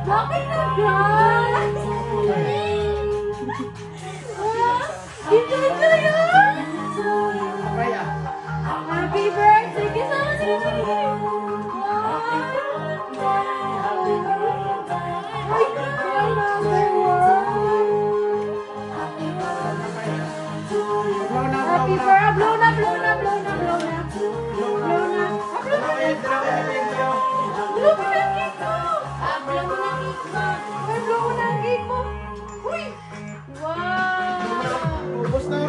Bakit nag-gas? Ito yun! Happy birthday! Kasama si Jimmy! Ay, number one! Happy birthday! Blow na! Blow na! Blow na! Blow na! Blow na! Blow mo ng cake mo! Blow mo ng cake mo! Ay, blow mo ng cake mo! Uy! Wow! Ubus na.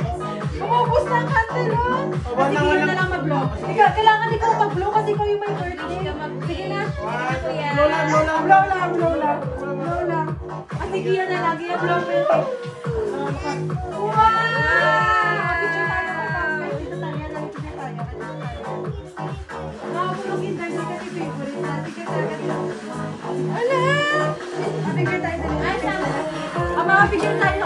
Umubos na ang candle, oh! Sige, yun na lang mag-blow. Kailangan ikaw mag-blow kasi ikaw yung may birthday. Sige na. Blow lang, blow lang. Blow lang, blow lang. Blow lang. Ah, sige, yan na lagi. Blow mo yung cake. Wow! Picture tayo ng pangkay. Dito tayo. Yan lang, picture tayo. Nakapulog yung dahil kasi favorite na. Sige, tayo. Ala! Picture tayo. Mga picture tayo.